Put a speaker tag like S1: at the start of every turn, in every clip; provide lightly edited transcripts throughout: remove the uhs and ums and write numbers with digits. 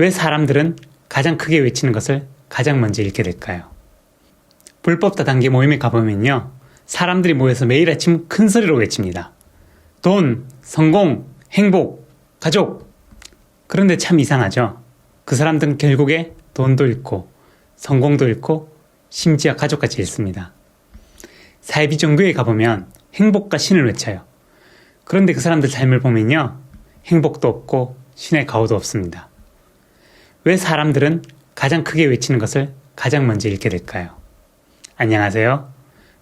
S1: 왜 사람들은 가장 크게 외치는 것을 가장 먼저 읽게 될까요? 불법 다단계 모임에 가보면요, 사람들이 모여서 매일 아침 큰 소리로 외칩니다. 돈, 성공, 행복, 가족. 그런데 참 이상하죠? 그 사람들은 결국에 돈도 잃고 성공도 잃고 심지어 가족까지 잃습니다. 사이비 종교에 가보면 행복과 신을 외쳐요. 그런데 그 사람들 삶을 보면요, 행복도 없고 신의 가호도 없습니다. 왜 사람들은 가장 크게 외치는 것을 가장 먼저 읽게 될까요? 안녕하세요.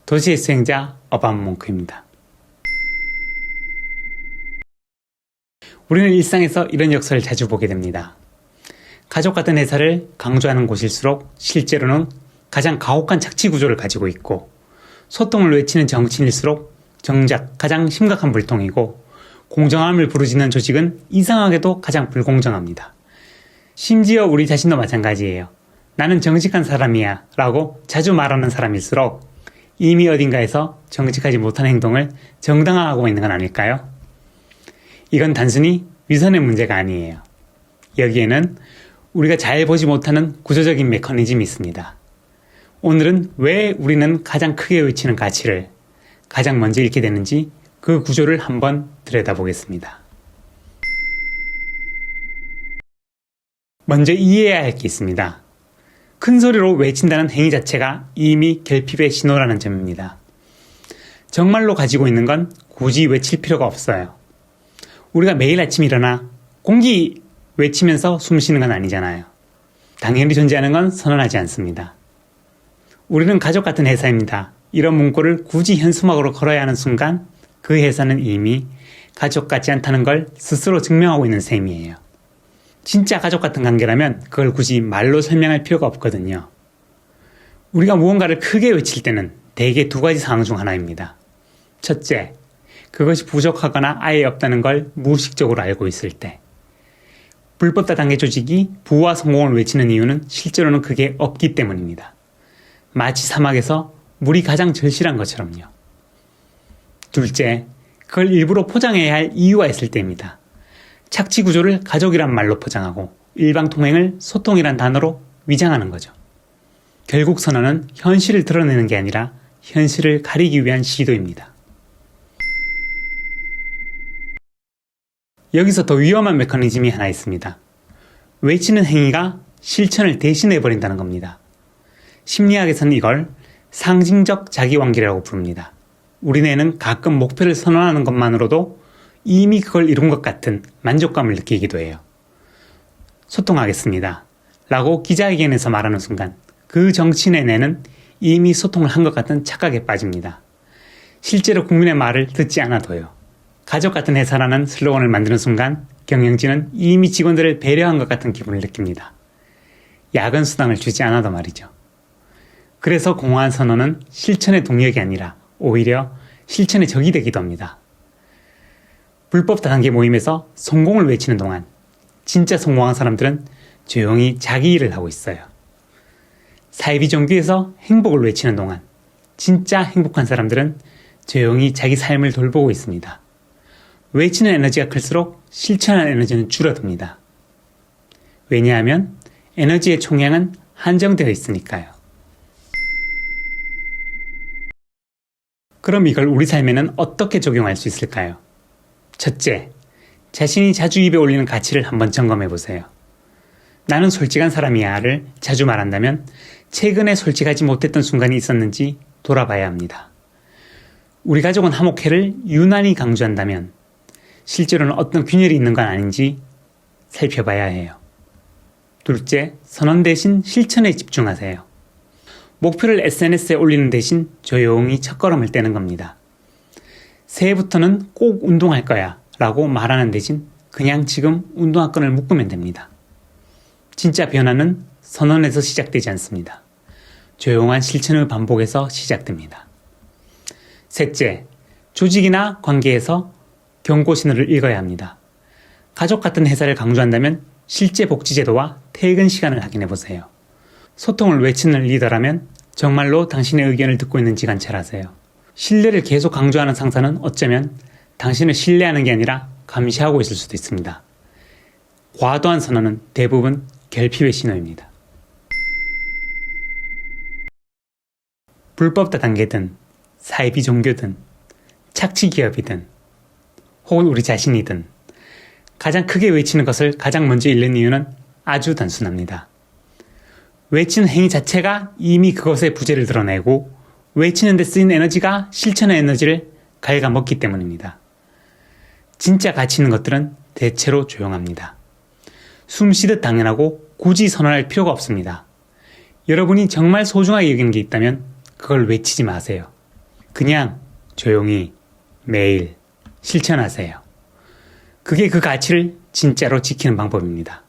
S1: 도시의 수행자 어바몬크입니다. 우리는 일상에서 이런 역설을 자주 보게 됩니다. 가족 같은 회사를 강조하는 곳일수록 실제로는 가장 가혹한 착취 구조를 가지고 있고, 소통을 외치는 정치인일수록 정작 가장 심각한 불통이고, 공정함을 부르짖는 조직은 이상하게도 가장 불공정합니다. 심지어 우리 자신도 마찬가지예요. 나는 정직한 사람이야 라고 자주 말하는 사람일수록 이미 어딘가에서 정직하지 못한 행동을 정당화하고 있는 건 아닐까요? 이건 단순히 위선의 문제가 아니에요. 여기에는 우리가 잘 보지 못하는 구조적인 메커니즘이 있습니다. 오늘은 왜 우리는 가장 크게 외치는 가치를 가장 먼저 읽게 되는지 그 구조를 한번 들여다보겠습니다. 먼저 이해해야 할 게 있습니다. 큰 소리로 외친다는 행위 자체가 이미 결핍의 신호라는 점입니다. 정말로 가지고 있는 건 굳이 외칠 필요가 없어요. 우리가 매일 아침 일어나 공기 외치면서 숨 쉬는 건 아니잖아요. 당연히 존재하는 건 선언하지 않습니다. 우리는 가족 같은 회사입니다. 이런 문구를 굳이 현수막으로 걸어야 하는 순간 그 회사는 이미 가족 같지 않다는 걸 스스로 증명하고 있는 셈이에요. 진짜 가족 같은 관계라면 그걸 굳이 말로 설명할 필요가 없거든요. 우리가 무언가를 크게 외칠 때는 대개 두 가지 상황 중 하나입니다. 첫째, 그것이 부족하거나 아예 없다는 걸 무의식적으로 알고 있을 때. 불법 다단계 조직이 부와 성공을 외치는 이유는 실제로는 그게 없기 때문입니다. 마치 사막에서 물이 가장 절실한 것처럼요. 둘째, 그걸 일부러 포장해야 할 이유가 있을 때입니다. 착취 구조를 가족이란 말로 포장하고 일방통행을 소통이란 단어로 위장하는 거죠. 결국 선언은 현실을 드러내는 게 아니라 현실을 가리기 위한 시도입니다. 여기서 더 위험한 메커니즘이 하나 있습니다. 외치는 행위가 실천을 대신해버린다는 겁니다. 심리학에서는 이걸 상징적 자기완결이라고 부릅니다. 우리 뇌는 가끔 목표를 선언하는 것만으로도 이미 그걸 이룬 것 같은 만족감을 느끼기도 해요. 소통하겠습니다 라고 기자회견에서 말하는 순간 그 정치인의 뇌는 이미 소통을 한 것 같은 착각에 빠집니다. 실제로 국민의 말을 듣지 않아도요. 가족 같은 회사라는 슬로건을 만드는 순간 경영진은 이미 직원들을 배려한 것 같은 기분을 느낍니다. 야근 수당을 주지 않아도 말이죠. 그래서 공허한 선언은 실천의 동력이 아니라 오히려 실천의 적이 되기도 합니다. 불법 다단계 모임에서 성공을 외치는 동안 진짜 성공한 사람들은 조용히 자기 일을 하고 있어요. 사이비 종교에서 행복을 외치는 동안 진짜 행복한 사람들은 조용히 자기 삶을 돌보고 있습니다. 외치는 에너지가 클수록 실천하는 에너지는 줄어듭니다. 왜냐하면 에너지의 총량은 한정되어 있으니까요. 그럼 이걸 우리 삶에는 어떻게 적용할 수 있을까요? 첫째, 자신이 자주 입에 올리는 가치를 한번 점검해 보세요. 나는 솔직한 사람이야를 자주 말한다면 최근에 솔직하지 못했던 순간이 있었는지 돌아봐야 합니다. 우리 가족은 화목회를 유난히 강조한다면 실제로는 어떤 균열이 있는 건 아닌지 살펴봐야 해요. 둘째, 선언 대신 실천에 집중하세요. 목표를 SNS에 올리는 대신 조용히 첫걸음을 떼는 겁니다. 새해부터는 꼭 운동할 거야 라고 말하는 대신 그냥 지금 운동화끈을 묶으면 됩니다. 진짜 변화는 선언에서 시작되지 않습니다. 조용한 실천의 반복에서 시작됩니다. 셋째, 조직이나 관계에서 경고 신호를 읽어야 합니다. 가족 같은 회사를 강조한다면 실제 복지제도와 퇴근 시간을 확인해 보세요. 소통을 외치는 리더라면 정말로 당신의 의견을 듣고 있는지 관찰하세요. 신뢰를 계속 강조하는 상사는 어쩌면 당신을 신뢰하는 게 아니라 감시하고 있을 수도 있습니다. 과도한 선언은 대부분 결핍의 신호입니다. 불법 다단계든 사이비 종교든 착취 기업이든 혹은 우리 자신이든 가장 크게 외치는 것을 가장 먼저 잃는 이유는 아주 단순합니다. 외치는 행위 자체가 이미 그것의 부재를 드러내고 외치는 데 쓰인 에너지가 실천의 에너지를 갉아먹기 때문입니다. 진짜 가치 있는 것들은 대체로 조용합니다. 숨 쉬듯 당연하고 굳이 선언할 필요가 없습니다. 여러분이 정말 소중하게 여기는 게 있다면 그걸 외치지 마세요. 그냥 조용히 매일 실천하세요. 그게 그 가치를 진짜로 지키는 방법입니다.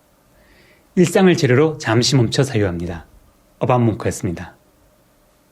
S1: 일상을 재료로 잠시 멈춰 사유합니다. 어반몽크였습니다.